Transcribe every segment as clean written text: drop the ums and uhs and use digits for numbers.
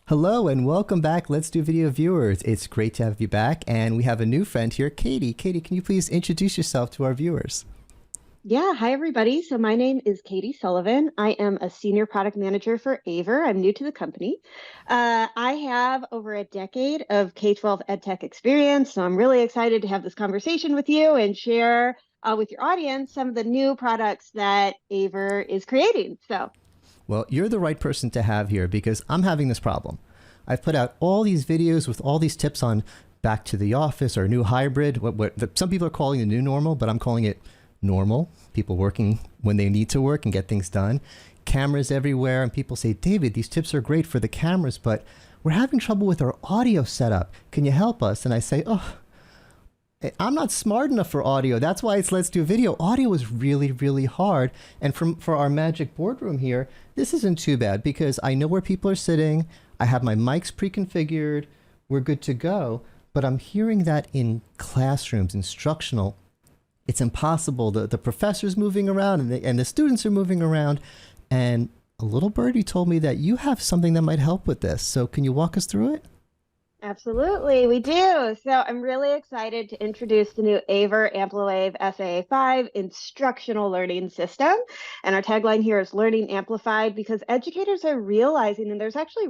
Hello and welcome back, Let's Do Video viewers. It's great to have you back, and we have a new friend here, Katie. Katie, can you please introduce yourself to our viewers? Yeah, hi everybody. So my name is Katie Sullivan. I am a senior product manager for AVer. I'm new to the company. I have over a decade of K-12 EdTech experience, so I'm really excited to have this conversation with you and share with your audience some of the new products that AVer is creating. Well, you're the right person to have here because I'm having this problem. I've put out all these videos with all these tips on back to the office or new hybrid, some people are calling the new normal, but I'm calling it normal. People working when they need to work and get things done. Cameras everywhere, and people say, David, these tips are great for the cameras, but we're having trouble with our audio setup. Can you help us? And I say, oh, I'm not smart enough for audio. That's why it's Let's Do Video. Audio is really, really hard. And for our magic boardroom here, this isn't too bad because I know where people are sitting. I have my mics pre-configured. We're good to go. But I'm hearing that in classrooms, instructional, it's impossible. The professor's moving around and the students are moving around. And a little birdie told me that you have something that might help with this. So can you walk us through it? Absolutely, we do. So I'm really excited to introduce the new AVer AmpliWave SAA5 instructional learning system. And our tagline here is Learning Amplified, because educators are realizing, and there's actually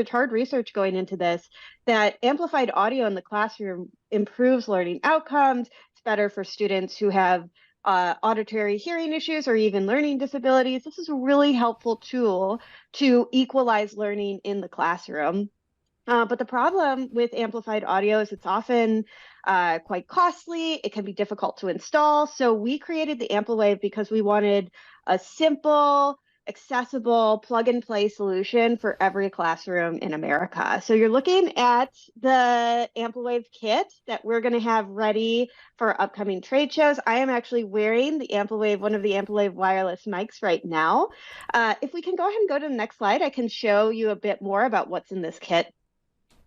hard research going into this, that amplified audio in the classroom improves learning outcomes. It's better for students who have auditory hearing issues or even learning disabilities. This is a really helpful tool to equalize learning in the classroom. But the problem with amplified audio is it's often quite costly. It can be difficult to install. So we created the AmpliWave because we wanted a simple, accessible, plug-and-play solution for every classroom in America. So you're looking at the AmpliWave kit that we're going to have ready for upcoming trade shows. I am actually wearing the AmpliWave, one of the AmpliWave wireless mics right now. If we can go ahead and go to the next slide, I can show you a bit more about what's in this kit.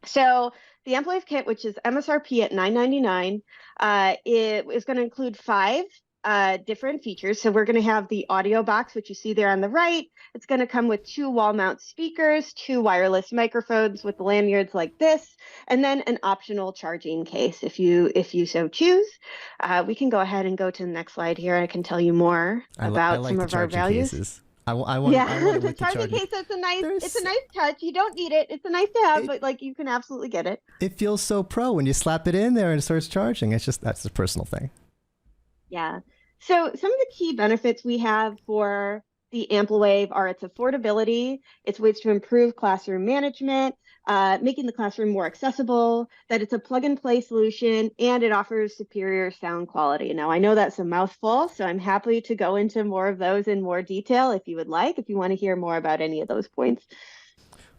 So the AmpliWave kit, which is MSRP at $9.99, it is going to include 5 different features. So we're going to have the audio box, which you see there on the right. It's going to come with 2 wall mount speakers, 2 wireless microphones with lanyards like this, and then an optional charging case if you so choose. We can go ahead and go to the next slide here. I can tell you more about some of our values. Cases. I want the charging case. It's a nice touch. You don't need it. It's a nice to have, but like you can absolutely get it. It feels so pro when you slap it in there and it starts charging. That's a personal thing. Yeah. So some of the key benefits we have for the AmpliWave are its affordability, its ways to improve classroom management, making the classroom more accessible, that it's a plug-and-play solution, and it offers superior sound quality. Now, I know that's a mouthful, so I'm happy to go into more of those in more detail if you would like, if you want to hear more about any of those points.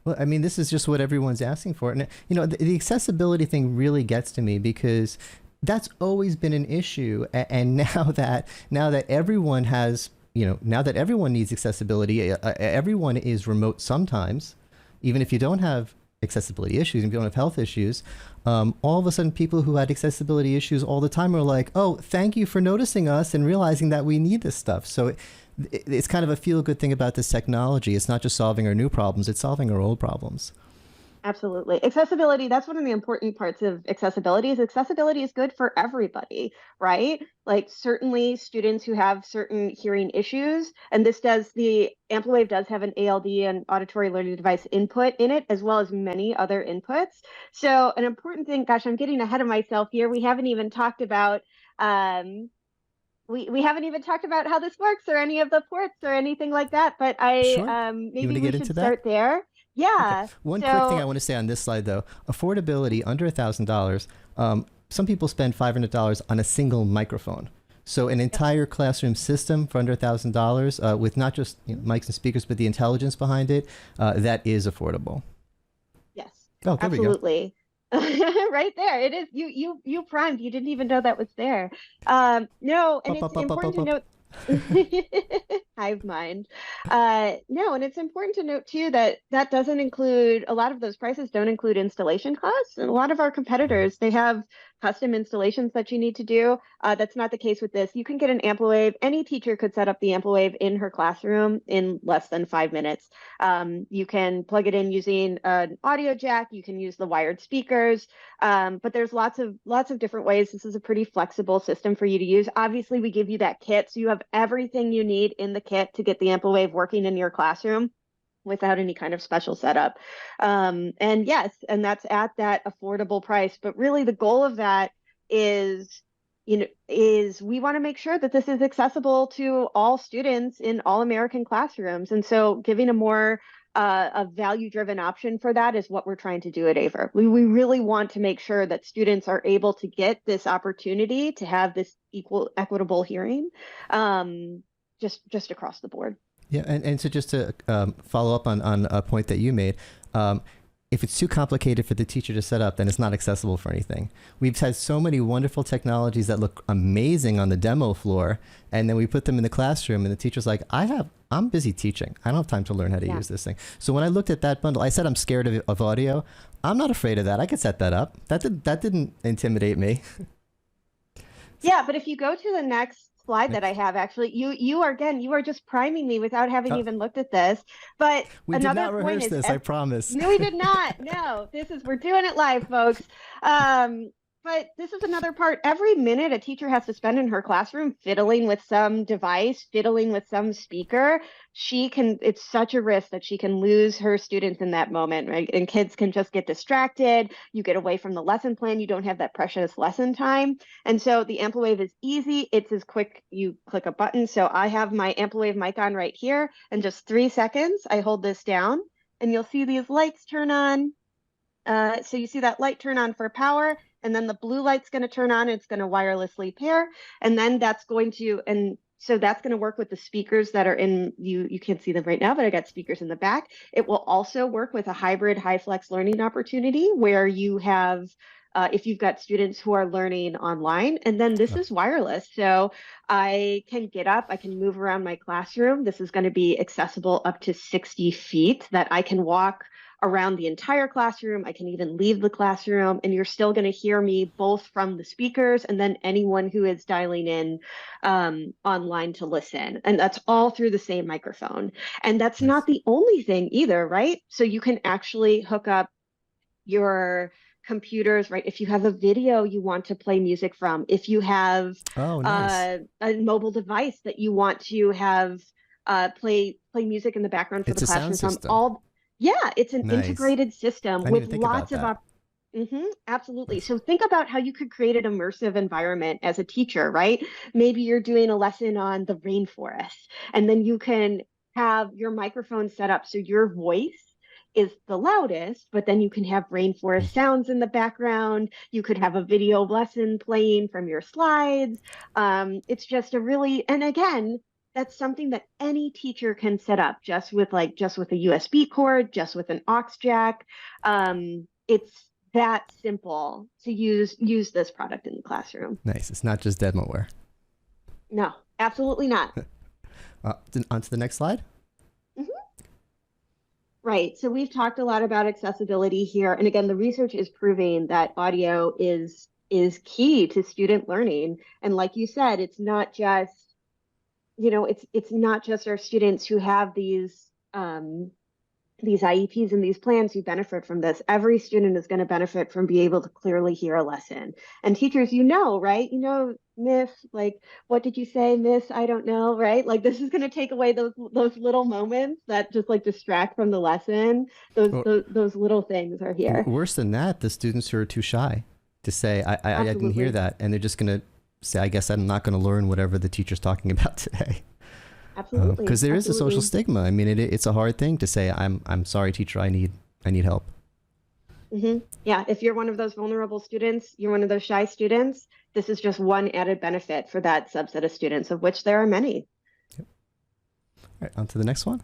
Well, I mean, this is just what everyone's asking for. And, you know, the accessibility thing really gets to me because that's always been an issue. And now that everyone has, now that everyone needs accessibility, everyone is remote sometimes, even if you don't have accessibility issues, if you don't have health issues, all of a sudden people who had accessibility issues all the time are like, oh, thank you for noticing us and realizing that we need this stuff. So it's kind of a feel-good thing about this technology. It's not just solving our new problems, it's solving our old problems. Absolutely. Accessibility, that's one of the important parts of accessibility is good for everybody, right? Like certainly students who have certain hearing issues, and the AmpliWave does have an ALD and auditory learning device input in it, as well as many other inputs. So an important thing, gosh, I'm getting ahead of myself here. We haven't even talked about we haven't even talked about how this works or any of the ports or anything like that, but Sure. Maybe we should start there. Yeah. Okay. One quick thing I want to say on this slide, though, affordability under $1,000. Some people spend $500 on a single microphone. So an entire classroom system for under $1,000 with not just mics and speakers, but the intelligence behind it, that is affordable. Yes. Oh, there absolutely. We go. Right there. It is. You primed. You didn't even know that was there. No, and it's important to note. Hive mind. No, and it's important to note too that doesn't include, a lot of those prices don't include installation costs, and a lot of our competitors, they have custom installations that you need to do. That's not the case with this. You can get an AmpliWave. Any teacher could set up the AmpliWave in her classroom in less than 5 minutes. You can plug it in using an audio jack. You can use the wired speakers, but there's lots of different ways. This is a pretty flexible system for you to use. Obviously, we give you that kit, so you have everything you need in the kit to get the AmpliWave working in your classroom without any kind of special setup. And yes, and that's at that affordable price. But really the goal of that is, is we want to make sure that this is accessible to all students in all American classrooms. And so giving a more a value-driven option for that is what we're trying to do at AVer. We really want to make sure that students are able to get this opportunity to have this equitable hearing just across the board. Yeah, and so just to follow up on a point that you made, if it's too complicated for the teacher to set up, then it's not accessible for anything. We've had so many wonderful technologies that look amazing on the demo floor, and then we put them in the classroom, and the teacher's like, I'm busy teaching. I don't have time to learn how to use this thing. So when I looked at that bundle, I said I'm scared of audio. I'm not afraid of that. I could set that up. That didn't intimidate me. Yeah, but if you go to the next slide that I have, actually, you are just priming me without having even looked at this. But we did not rehearse this, I promise. No, we did not. No, we're doing it live, folks. But this is another part. Every minute a teacher has to spend in her classroom fiddling with some device, fiddling with some speaker, it's such a risk that she can lose her students in that moment, right? And kids can just get distracted. You get away from the lesson plan. You don't have that precious lesson time. And so the AmpliWave is easy. It's as quick. You click a button. So I have my AmpliWave mic on right here. In just 3 seconds, I hold this down and you'll see these lights turn on. So you see that light turn on for power. And then the blue light's going to turn on. It's going to wirelessly pair. And then that's going to work with the speakers that are in, you can't see them right now, but I got speakers in the back. It will also work with a hybrid high flex learning opportunity where you have, if you've got students who are learning online, and then this is wireless. So I can get up, I can move around my classroom. This is going to be accessible up to 60 feet that I can walk around the entire classroom. I can even leave the classroom, and you're still going to hear me both from the speakers and then anyone who is dialing in online to listen. And that's all through the same microphone. And that's not the only thing either, right? So you can actually hook up your computers, right? If you have a video you want to play music from, if you have a mobile device that you want to have play music in the background for the classroom from, yeah, it's an integrated system with lots of absolutely. So think about how you could create an immersive environment as a teacher, right? Maybe you're doing a lesson on the rainforest, and then you can have your microphone set up so your voice is the loudest, but then you can have rainforest sounds in the background. You could have a video lesson playing from your slides. It's just and again, that's something that any teacher can set up just with a USB cord, just with an aux jack. It's that simple to use this product in the classroom. Nice. It's not just demoware. No, absolutely not. On to the next slide. Right. So we've talked a lot about accessibility here. And again, the research is proving that audio is key to student learning. And like you said, it's not just it's not just our students who have these IEPs and these plans who benefit from this. Every student is going to benefit from being able to clearly hear a lesson. And teachers, right? Miss, like, what did you say, Miss? I don't know, right? Like, this is going to take away those little moments that just like distract from the lesson. Those little things are here. Worse than that, the students who are too shy to say, I didn't hear that. And they're just going to say, I guess I'm not going to learn whatever the teacher's talking about today. Absolutely. Because there is a social stigma. I mean, it's a hard thing to say, I'm sorry, teacher, I need help. Yeah, if you're one of those vulnerable students, you're one of those shy students, this is just one added benefit for that subset of students, of which there are many. Yep. All right, on to the next one.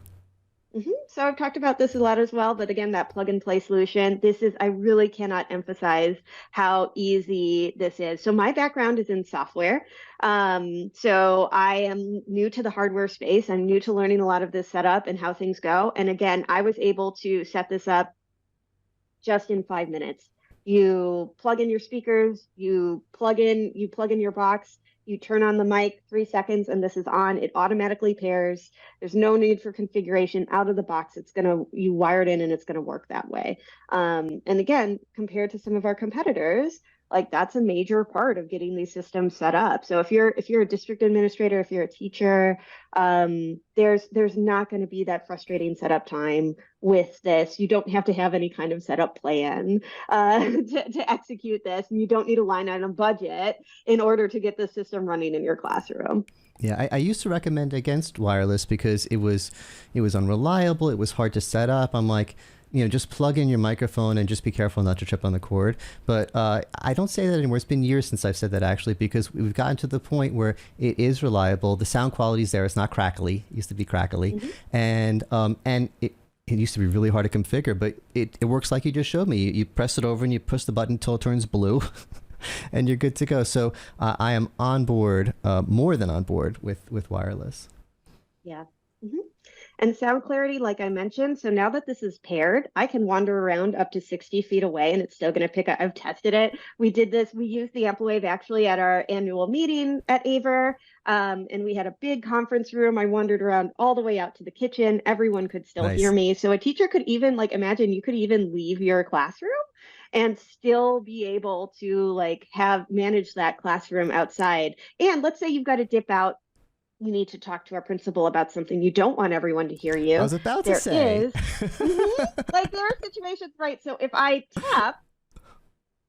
So I've talked about this a lot as well, but again, that plug and play solution, I really cannot emphasize how easy this is. So my background is in software. So I am new to the hardware space. I'm new to learning a lot of this setup and how things go. And again, I was able to set this up just in 5 minutes. You plug in your speakers, you plug in your box, you turn on the mic, 3 seconds, and this is on. It automatically pairs. There's no need for configuration out of the box. You wire it in and it's gonna work that way. And again, compared to some of our competitors, like that's a major part of getting these systems set up. So if you're a district administrator, if you're a teacher, there's not going to be that frustrating setup time with this. You don't have to have any kind of setup plan to execute this, and you don't need a line item budget in order to get the system running in your classroom. Yeah, I used to recommend against wireless because it was unreliable. It was hard to set up. I'm like, just plug in your microphone and just be careful not to trip on the cord. But I don't say that anymore. It's been years since I've said that, actually, because we've gotten to the point where it is reliable. The sound quality is there. It's not crackly. It used to be crackly. Mm-hmm. And it used to be really hard to configure, but it works like you just showed me. You press it over and you push the button until it turns blue. And you're good to go. So I am on board, more than on board with wireless. Yeah. Mm-hmm. And sound clarity, like I mentioned, so now that this is paired, I can wander around up to 60 feet away and it's still going to pick up. I've tested it. We used the AmpliWave actually at our annual meeting at AVer, and we had a big conference room. I wandered around all the way out to the kitchen. Everyone could still hear me. So a teacher could even, imagine you could even leave your classroom and still be able to manage that classroom outside. And let's say you've got to dip out. You need to talk to our principal about something. You don't want everyone to hear you. I was about to say. There are situations, right? So if I tap,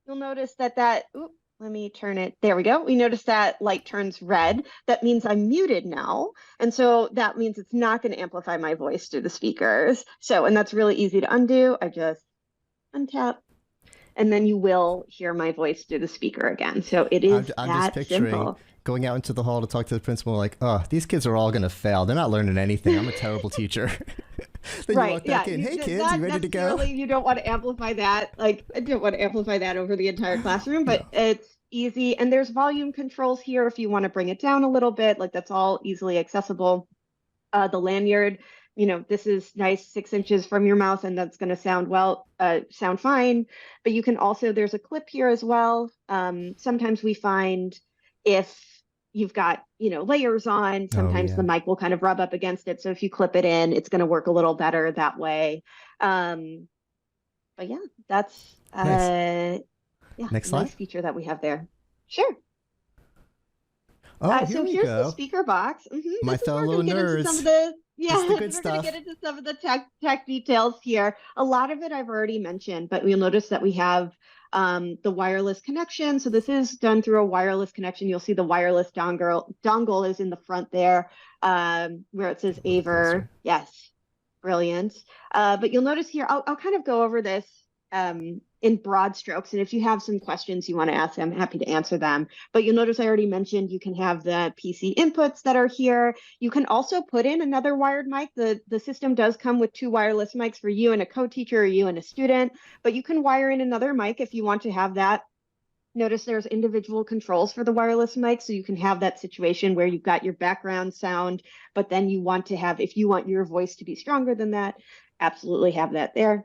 you'll notice that let me turn it. There we go. We notice that light turns red. That means I'm muted now. And so that means it's not going to amplify my voice through the speakers. And that's really easy to undo. I just untap. And then you will hear my voice through the speaker again. So it is I'm just picturing simple. Going out into the hall to talk to the principal, like, oh, these kids are all going to fail. They're not learning anything. I'm a terrible teacher. Then you walk back in. Hey, kids, you ready to go? You don't want to amplify that. I don't want to amplify that over the entire classroom, but it's easy. And there's volume controls here if you want to bring it down a little bit. That's all easily accessible. The lanyard, this is nice 6 inches from your mouth, and that's going to sound fine. But you can also, there's a clip here as well. Sometimes we find if you've got, layers on, sometimes the mic will kind of rub up against it. So if you clip it in, it's going to work a little better that way. But yeah, that's Next slide. nice feature that we have there. Sure. Oh, so here's the speaker box. My fellow nerds. We're going to get into some of the tech details here. A lot of it I've already mentioned, but you'll notice that we have the wireless connection. So this is done through a wireless connection. You'll see the wireless dongle is in the front there, where it says AVer. Yes, brilliant. But you'll notice here, I'll kind of go over this in broad strokes. And if you have some questions you want to ask, I'm happy to answer them. But you'll notice I already mentioned you can have the PC inputs that are here. You can also put in another wired mic. The system does come with 2 wireless mics for you and a co-teacher or you and a student, but you can wire in another mic if you want to have that. Notice there's individual controls for the wireless mic, so you can have that situation where you've got your background sound, but then if you want your voice to be stronger than that, absolutely have that there.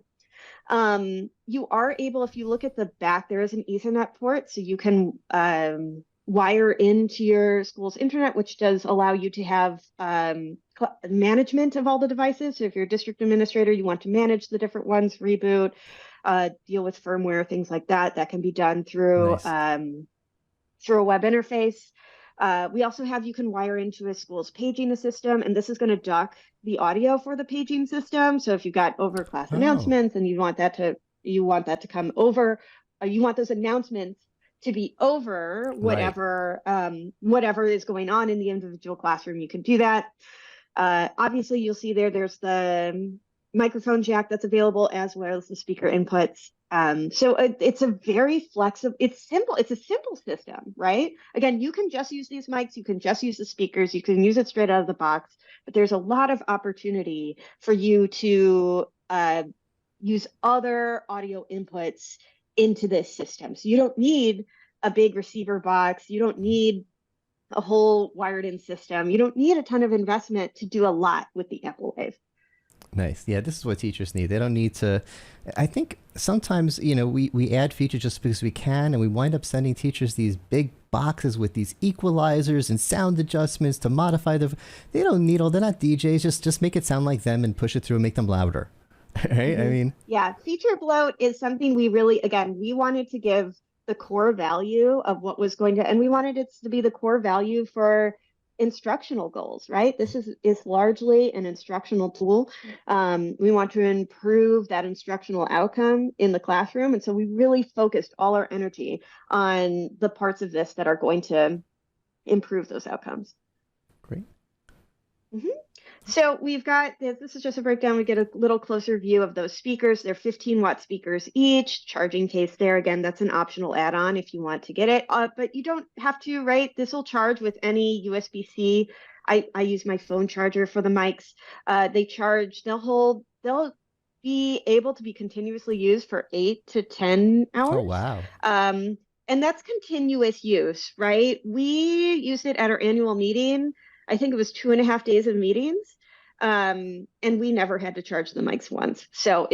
You are able, if you look at the back, there is an Ethernet port, so you can wire into your school's internet, which does allow you to have management of all the devices. So if you're a district administrator, you want to manage the different ones, reboot, deal with firmware, things like that. That can be done through through a web interface. We also have, you can wire into a school's paging system, and this is going to duck the audio for the paging system. So if you've got overclass announcements and you want that to come over, you want those announcements to be over whatever is going on in the individual classroom, you can do that. Obviously, you'll see there's the microphone jack that's available, as well as the speaker inputs. So it's a very flexible, it's a simple system, right? Again, you can just use these mics, you can just use the speakers, you can use it straight out of the box, but there's a lot of opportunity for you to use other audio inputs into this system. So you don't need a big receiver box, you don't need a whole wired in system, you don't need a ton of investment to do a lot with the AmpliWave. Nice. Yeah, this is what teachers need. They don't need to. I think sometimes, we add features just because we can, and we wind up sending teachers these big boxes with these equalizers and sound adjustments to modify the. They don't need all. They're not DJs. Just make it sound like them and push it through and make them louder. Right? I mean, yeah, feature bloat is something we really, again, we wanted to give the core value of what was going to, and we wanted it to be the core value for instructional goals, right? This is largely an instructional tool. We want to improve that instructional outcome in the classroom. And so we really focused all our energy on the parts of this that are going to improve those outcomes. Great. So we've got this is just a breakdown. We get a little closer view of those speakers. They're 15-watt speakers each. Charging case there. Again, that's an optional add-on if you want to get it. But you don't have to, right? This will charge with any USB-C. I use my phone charger for the mics. They charge. They'll be able to be continuously used for 8 to 10 hours. Oh, wow. And that's continuous use, right? We used it at our annual meeting. I think it was 2.5 days of meetings. And we never had to charge the mics once. So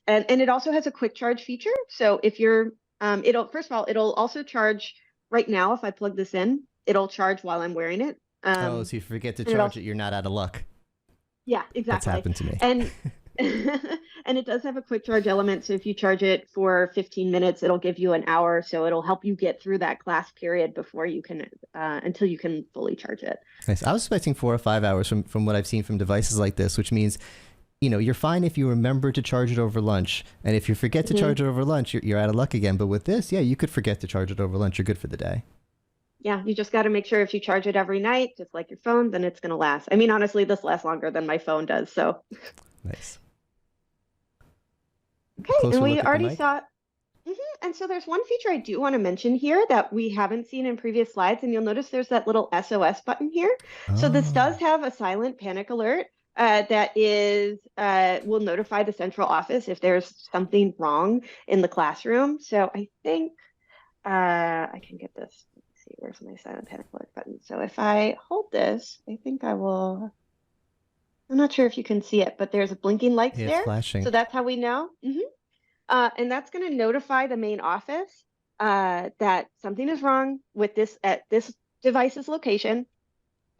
and it also has a quick charge feature. So if you're, first of all, it'll also charge right now. If I plug this in, it'll charge while I'm wearing it. So if you forget to charge it, you're not out of luck. Yeah, exactly. That's happened to me. And and it does have a quick charge element. So if you charge it for 15 minutes, it'll give you an hour. So it'll help you get through that class period before you can, until you can fully charge it. Nice. I was expecting 4 or 5 hours from what I've seen from devices like this, which means, you're fine if you remember to charge it over lunch. And if you forget to charge it over lunch, you're out of luck again. But with this, yeah, you could forget to charge it over lunch. You're good for the day. Yeah, you just got to make sure if you charge it every night, just like your phone, then it's going to last. I mean, honestly, this lasts longer than my phone does. So nice. Okay, and we already saw, and so there's one feature I do want to mention here that we haven't seen in previous slides, and you'll notice there's that little SOS button here. Oh. So this does have a silent panic alert that will notify the central office if there's something wrong in the classroom. So I think I can get this. Let me see, where's my silent panic alert button? So if I hold this, I think I will. I'm not sure if you can see it, but there's a blinking light there. Flashing. So that's how we know. And that's going to notify the main office that something is wrong with this at this device's location.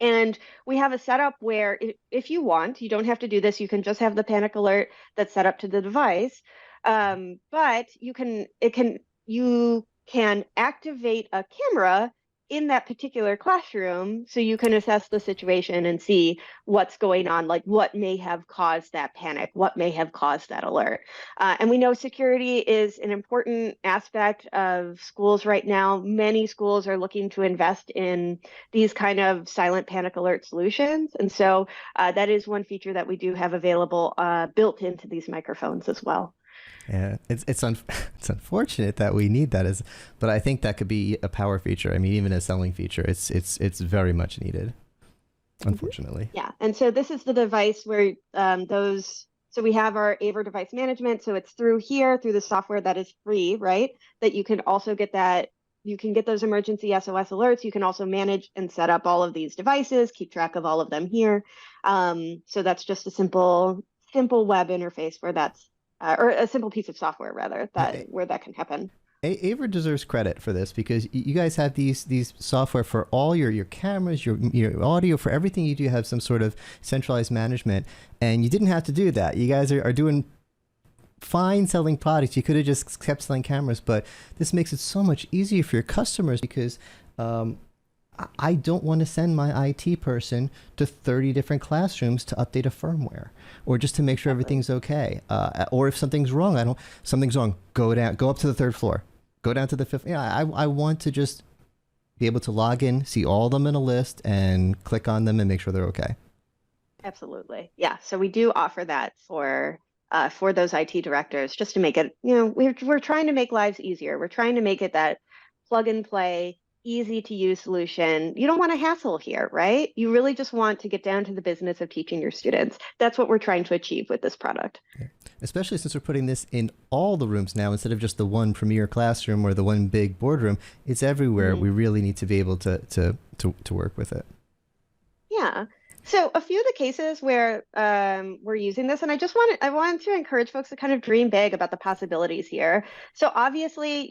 And we have a setup where if you want, you don't have to do this. You can just have the panic alert that's set up to the device. But you can activate a camera in that particular classroom so you can assess the situation and see what's going on, like what may have caused that panic, what may have caused that alert. And we know security is an important aspect of schools right now. Many schools are looking to invest in these kind of silent panic alert solutions. And so that is one feature that we do have available built into these microphones as well. Yeah, it's unfortunate that we need that but I think that could be a power feature. I mean, even a selling feature, it's very much needed, unfortunately. Yeah, and so this is the device where so we have our AVer device management. So it's through the software that is free, right? That you can also get you can get those emergency SOS alerts. You can also manage and set up all of these devices, keep track of all of them here. So that's just a simple web interface where that's or a simple piece of software rather where that can happen. AVer deserves credit for this because you guys have these software for all your cameras, your audio, for everything you do. You have some sort of centralized management, and you didn't have to do that. You guys are doing fine selling products. You could have just kept selling cameras, but this makes it so much easier for your customers because I don't want to send my IT person to 30 different classrooms to update a firmware or just to make sure everything's okay. Or if something's wrong, go up to the third floor, go down to the fifth. I want to just be able to log in, see all of them in a list and click on them and make sure they're okay. Absolutely. Yeah. So we do offer that for those IT directors just to make it, we're trying to make lives easier. We're trying to make it that plug and play, easy to use solution. You don't want a hassle here, right? You really just want to get down to the business of teaching your students. That's what we're trying to achieve with this product. Yeah. Especially since we're putting this in all the rooms now instead of just the one premier classroom or the one big boardroom. It's everywhere. We really need to be able to work with it. Yeah. So a few of the cases where we're using this, and I wanted to encourage folks to kind of dream big about the possibilities here. So obviously,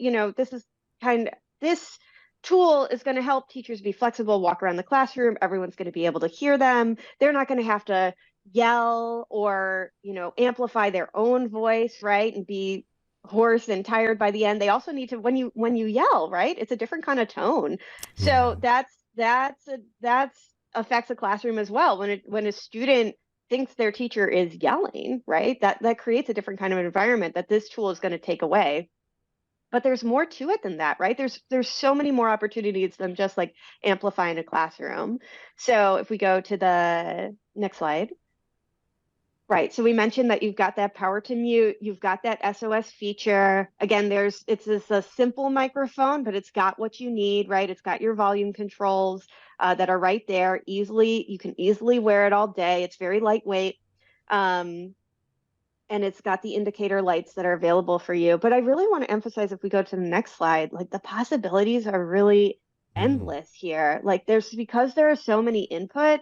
this tool is going to help teachers be flexible, walk around the classroom. Everyone's going to be able to hear them. They're not going to have to yell or, amplify their own voice, right? And be hoarse and tired by the end. They also need to, when you yell, right? It's a different kind of tone. Yeah. So that's affects a classroom as well. When a student thinks their teacher is yelling, right? That creates a different kind of environment that this tool is going to take away. But there's more to it than that, right? There's so many more opportunities than just like amplifying a classroom. So if we go to the next slide. Right. So we mentioned that you've got that power to mute, you've got that SOS feature. Again, it's this a simple microphone, but it's got what you need, right? It's got your volume controls that are right there. You can easily wear it all day. It's very lightweight. And it's got the indicator lights that are available for you. But I really want to emphasize, if we go to the next slide, like the possibilities are really Mm. endless here. Like because there are so many inputs,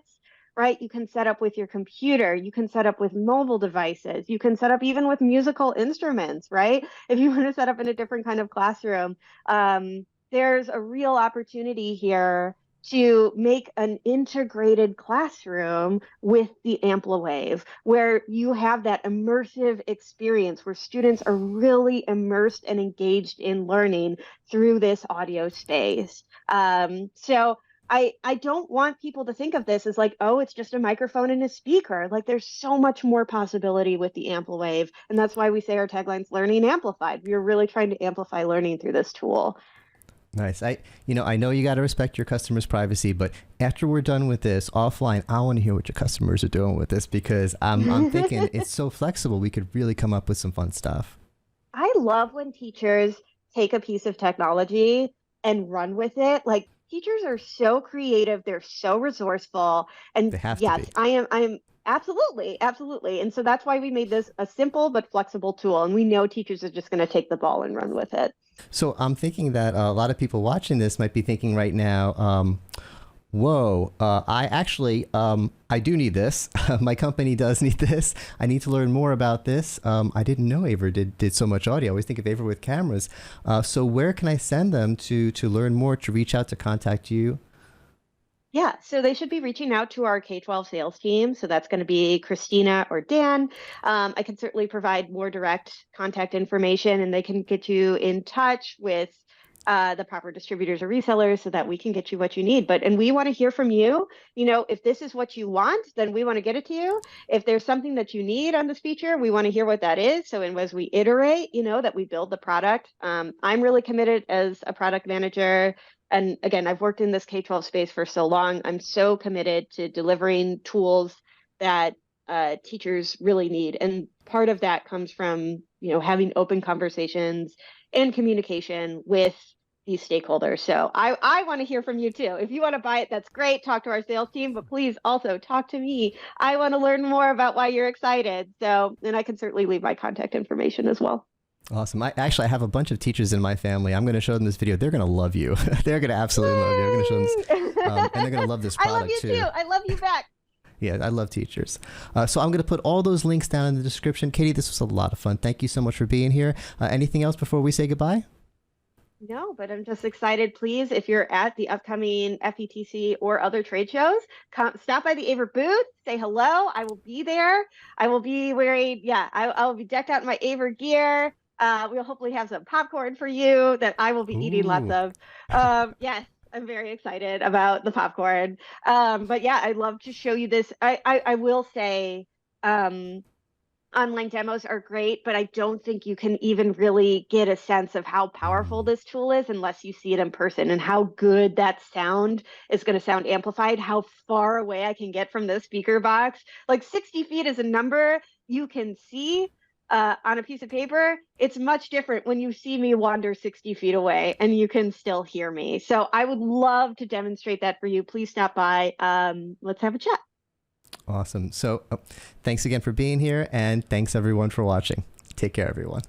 right? You can set up with your computer, you can set up with mobile devices, you can set up even with musical instruments, right? If you want to set up in a different kind of classroom, there's a real opportunity here to make an integrated classroom with the AmpliWave, where you have that immersive experience where students are really immersed and engaged in learning through this audio space. So I don't want people to think of this as like, oh, it's just a microphone and a speaker. Like there's so much more possibility with the AmpliWave. And that's why we say our tagline's learning amplified. We are really trying to amplify learning through this tool. Nice. I know you got to respect your customers' privacy, but after we're done with this offline, I want to hear what your customers are doing with this, because I'm thinking it's so flexible. We could really come up with some fun stuff. I love when teachers take a piece of technology and run with it. Like teachers are so creative, they're so resourceful. And They have to yes, be. I am absolutely, absolutely. And so that's why we made this a simple but flexible tool. And we know teachers are just going to take the ball and run with it. So I'm thinking that a lot of people watching this might be thinking right now, whoa, I do need this. My company does need this. I need to learn more about this. I didn't know AVer did so much audio. I always think of AVer with cameras. So where can I send them to learn more, to reach out, to contact you? Yeah, so they should be reaching out to our K-12 sales team. So that's going to be Christina or Dan. I can certainly provide more direct contact information, and they can get you in touch with the proper distributors or resellers so that we can get you what you need. And we want to hear from you. If this is what you want, then we want to get it to you. If there's something that you need on this feature, we want to hear what that is. So as we iterate, that we build the product. I'm really committed as a product manager. And again, I've worked in this K-12 space for so long. I'm so committed to delivering tools that teachers really need. And part of that comes from, having open conversations and communication with these stakeholders. So I want to hear from you too. If you want to buy it, that's great. Talk to our sales team, but please also talk to me. I want to learn more about why you're excited. And I can certainly leave my contact information as well. Awesome. I have a bunch of teachers in my family. I'm going to show them this video. They're going to love you. They're going to absolutely love you. I'm going to show them this, and they're going to love this product I love you too. I love you back. Yeah, I love teachers. So I'm going to put all those links down in the description. Katie, this was a lot of fun. Thank you so much for being here. Anything else before we say goodbye? No, but I'm just excited. Please, if you're at the upcoming FETC or other trade shows, stop by the AVer booth, say hello. I will be there. I will be wearing, I'll be decked out in my AVer gear. We'll hopefully have some popcorn for you that I will be eating lots of. Yes, I'm very excited about the popcorn. But yeah, I'd love to show you this. I will say, online demos are great, but I don't think you can even really get a sense of how powerful this tool is unless you see it in person, and how good that sound is going to sound amplified, how far away I can get from the speaker box. Like 60 feet is a number you can see on a piece of paper. It's much different when you see me wander 60 feet away and you can still hear me. So I would love to demonstrate that for you. Please stop by. Let's have a chat. Awesome. So thanks again for being here, and thanks everyone for watching. Take care, everyone.